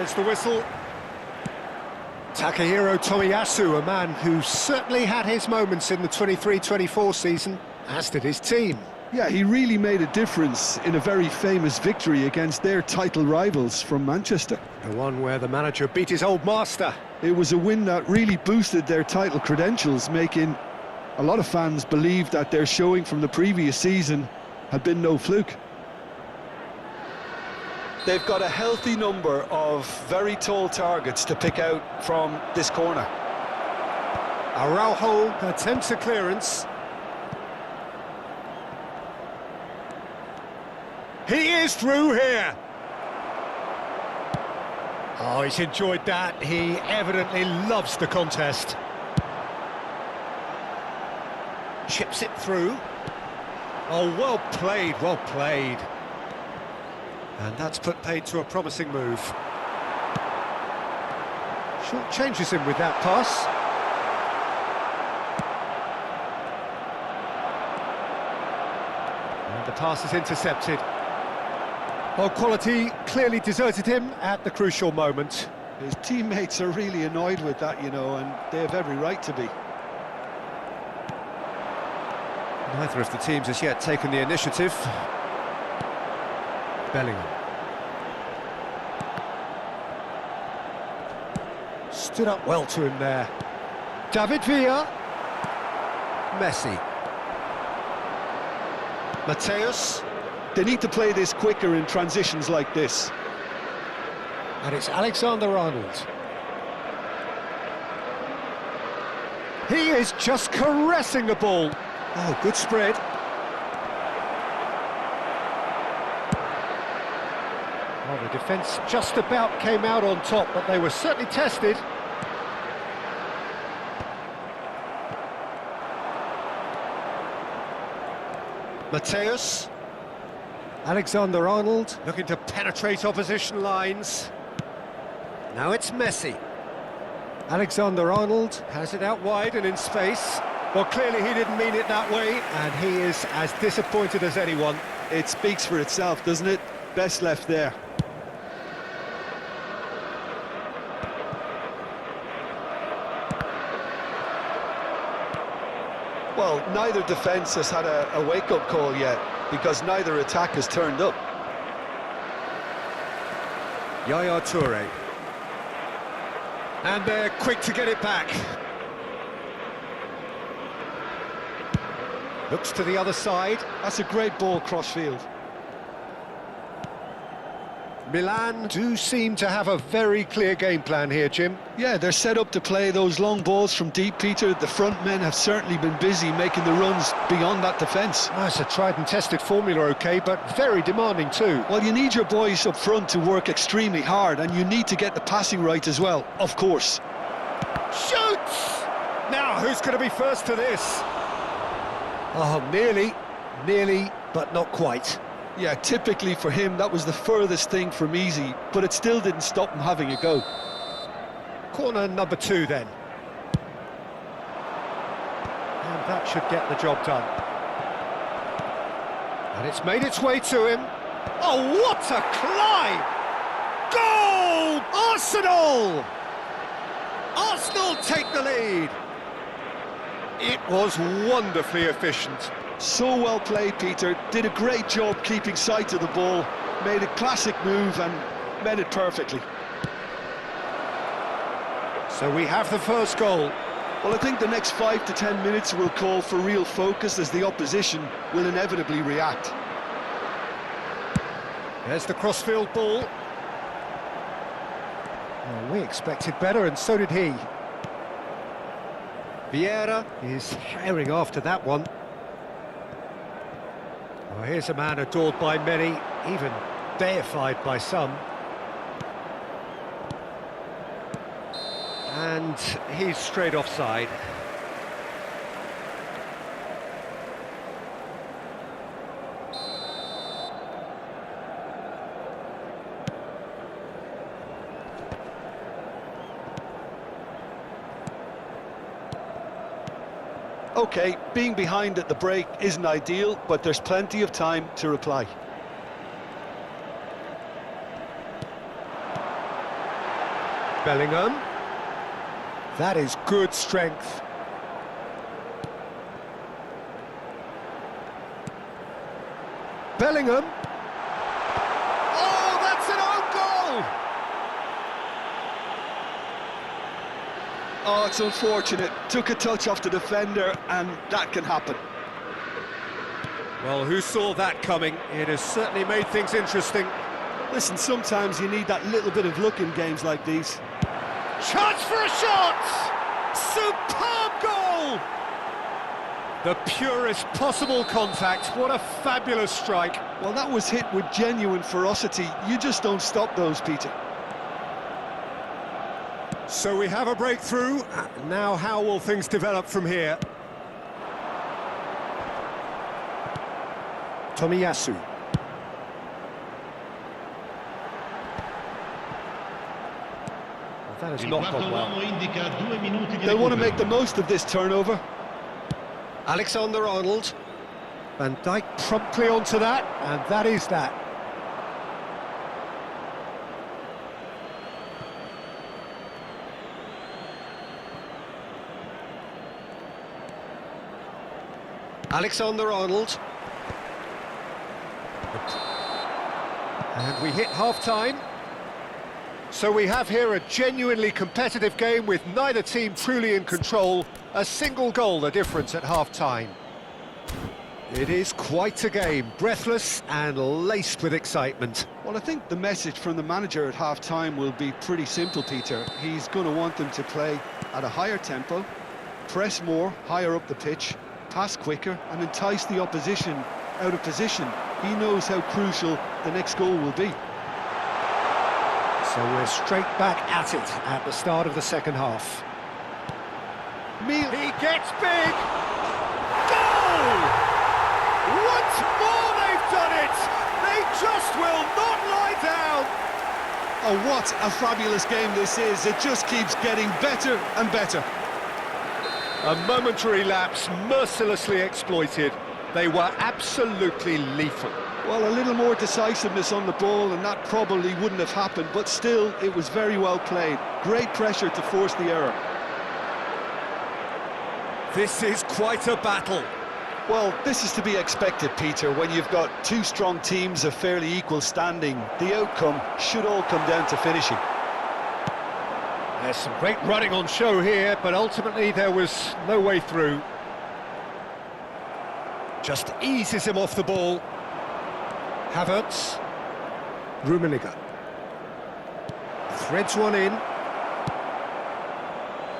There's the whistle. Takahiro Tomiyasu, a man who certainly had his moments in the 23-24 season, as did his team. Yeah, he really made a difference in a very famous victory against their title rivals from Manchester. The one where the manager beat his old master. It was a win that really boosted their title credentials, making a lot of fans believe that their showing from the previous season had been no fluke. They've got a healthy number of very tall targets to pick out from this corner. Araujo attempts a clearance. He is through here. Oh, he's enjoyed that. He evidently loves the contest. Chips it through. Oh, well played, well played. And that's put paid to a promising move. Short changes him with that pass. And the pass is intercepted. Well, quality clearly deserted him at the crucial moment. His teammates are really annoyed with that, you know, and they have every right to be. Neither of the teams has yet taken the initiative. Bellingham. Stood up well to him there. David Villa. Messi. Mateus. They need to play this quicker in transitions like this. And it's Alexander-Arnold. He is just caressing the ball. Oh, good spread. Well, the defence just about came out on top, but they were certainly tested. Mateus. Alexander-Arnold looking to penetrate opposition lines. Now it's Messi. Alexander-Arnold has it out wide and in space. Well, clearly he didn't mean it that way, and he is as disappointed as anyone. It speaks for itself, doesn't it? Best left there. Well, neither defence has had a wake-up call yet, because neither attack has turned up. Yaya Toure. And they're quick to get it back. Looks to the other side. That's a great ball cross-field. Milan do seem to have a very clear game plan here, Jim. Yeah, they're set up to play those long balls from deep, Peter. The front men have certainly been busy making the runs beyond that defence. Oh, it's a tried and tested formula, OK, but very demanding too. Well, you need your boys up front to work extremely hard, and you need to get the passing right as well, of course. Shoots! Now, who's going to be first to this? Oh, nearly, but not quite. Yeah, typically for him, that was the furthest thing from easy, but it still didn't stop him having a go. Corner number 2, then. And that should get the job done. And it's made its way to him. Oh, what a climb! Goal! Arsenal! Arsenal take the lead. It was wonderfully efficient. So well played, Peter. Did a great job keeping sight of the ball. Made a classic move and met it perfectly. So we have the first goal. Well, I think the next 5 to 10 minutes will call for real focus, as the opposition will inevitably react. There's the crossfield ball. Well, we expected better, and so did he. Vieira is herring after that one. Well, here's a man adored by many, even deified by some. And he's straight offside. OK, being behind at the break isn't ideal, but there's plenty of time to reply. Bellingham. That is good strength. Bellingham. Oh, that's an own goal! Oh, it's unfortunate. Took a touch off the defender, and that can happen. Well, who saw that coming? It has certainly made things interesting. Listen, sometimes you need that little bit of luck in games like these. Chance for a shot! Superb goal! The purest possible contact. What a fabulous strike. Well, that was hit with genuine ferocity. You just don't stop those, Peter. So we have a breakthrough. Now how will things develop from here? Tomiyasu. That has not gone well. They'll want to make the most of this turnover. Alexander-Arnold. Van Dijk promptly onto that, and that is that. Alexander-Arnold. And we hit half-time. So we have here a genuinely competitive game with neither team truly in control. A single goal the difference at half-time. It is quite a game, breathless and laced with excitement. Well, I think the message from the manager at half-time will be pretty simple, Peter. He's going to want them to play at a higher tempo, press more, higher up the pitch, pass quicker and entice the opposition out of position. He knows how crucial the next goal will be. So we're straight back at it at the start of the second half. He gets big! Goal! Once more they've done it! They just will not lie down! Oh, what a fabulous game this is. It just keeps getting better and better. A momentary lapse mercilessly exploited. They were absolutely lethal. Well, a little more decisiveness on the ball and that probably wouldn't have happened, but still, it was very well played. Great pressure to force the error. This is quite a battle. Well, this is to be expected, Peter. When you've got two strong teams of fairly equal standing, the outcome should all come down to finishing. There's some great running on show here, but ultimately there was no way through. Just eases him off the ball. Havertz. Rummenigge. Threads one in.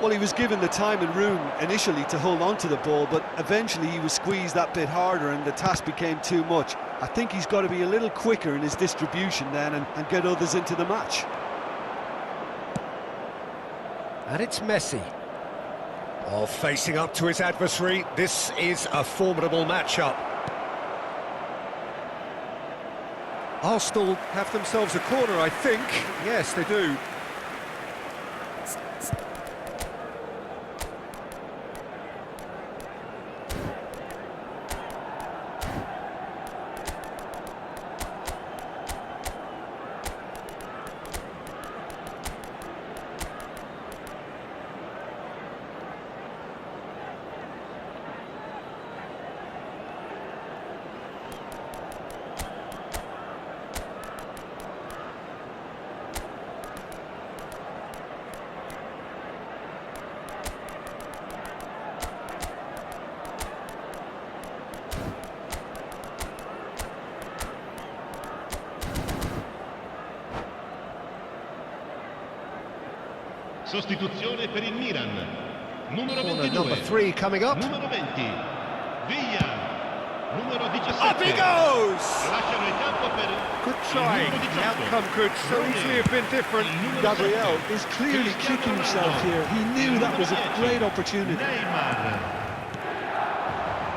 Well, he was given the time and room initially to hold on to the ball, but eventually he was squeezed that bit harder and the task became too much. I think he's got to be a little quicker in his distribution then and get others into the match. And it's Messi. Oh, facing up to his adversary. This is a formidable matchup. Arsenal have themselves a corner, I think. Yes, they do. Sostituzione per il Milan. Numero Corner 22. number 3 coming up. Numero 20. Villa. Numero 17. Up he goes! Lasciano il campo per Good il try. numero 18. The outcome could so easily have been different. Il numero Gabriel 7. is clearly kicking himself here. He knew that was a great opportunity. Neymar.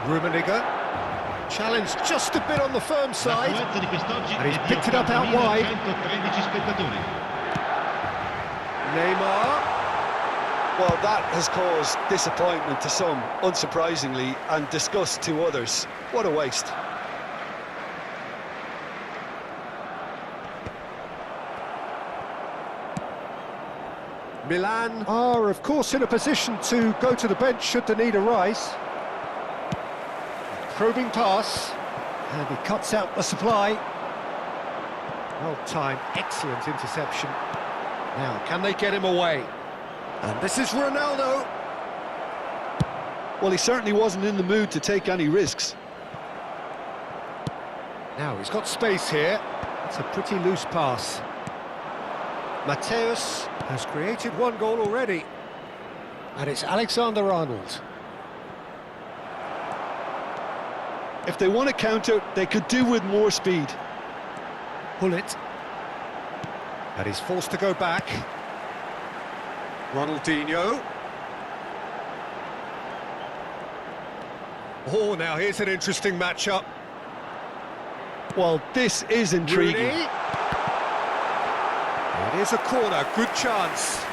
Rummenigge. Challenged just a bit on the firm side. L'affluenza di quest'oggi And he's è di picked it up out wide. 8.113 spettatori. Neymar. Well, that has caused disappointment to some, unsurprisingly, and disgust to others. What a waste. Milan are, of course, in a position to go to the bench should the need arise. Probing pass, and he cuts out the supply. Well timed, excellent interception. Now, can they get him away? And this is Ronaldo. Well, he certainly wasn't in the mood to take any risks. Now, he's got space here. It's a pretty loose pass. Mateus has created one goal already. And it's Alexander-Arnold. If they want to counter, they could do with more speed. Pull it. And he's forced to go back. Ronaldinho. Oh, now here's an interesting matchup. Well, this is intriguing. Rooney. It is a corner, good chance.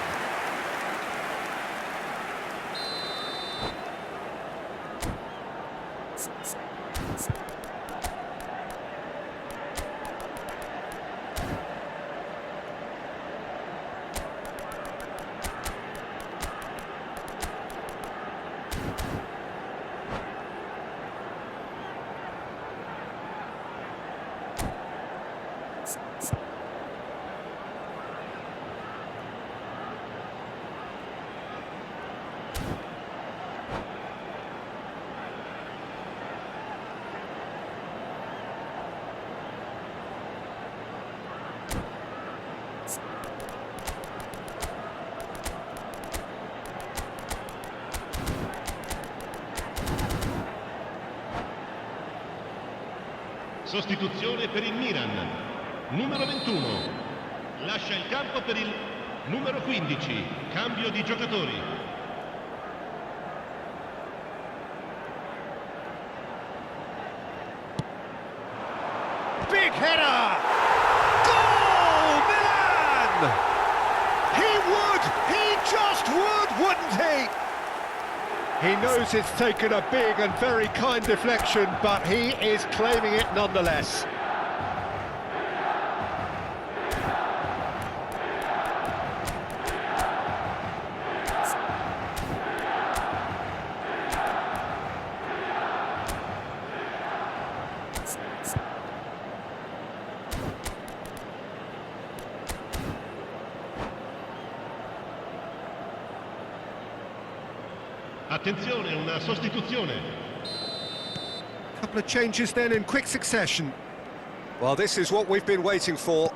Sostituzione per il Milan. Numero 21. Lascia il campo per il numero 15. Cambio di giocatori. Big header! Goal, Milan! He just would, wouldn't he? He knows it's taken a big and very kind deflection, but he is claiming it nonetheless. Attenzione, una sostituzione. Couple of changes then in quick succession. Well, this is what we've been waiting for.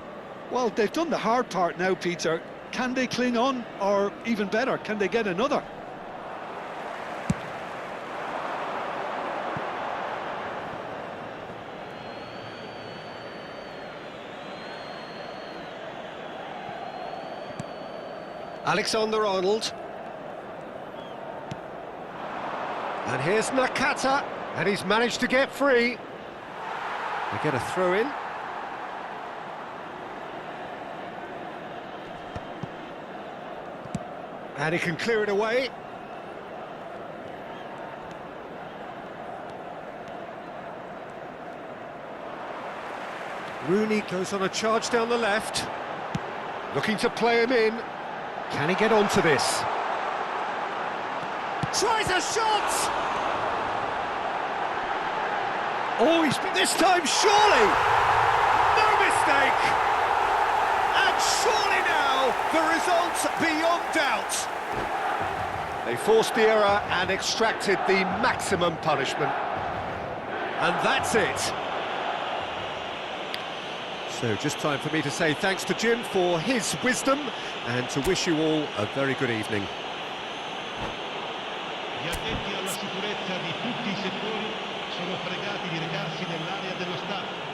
Well, they've done the hard part now, Peter. Can they cling on, or even better, can they get another? Alexander-Arnold. And here's Nakata, and he's managed to get free. They get a throw in. And he can clear it away. Rooney goes on a charge down the left. Looking to play him in. Can he get onto this? Tries a shot! Oh, this time surely! No mistake! And surely now, the result's beyond doubt. They forced the error and extracted the maximum punishment. And that's it. So just time for me to say thanks to Jim for his wisdom and to wish you all a very good evening. Gli addetti alla sicurezza di tutti i settori sono pregati di recarsi nell'area dello stadio.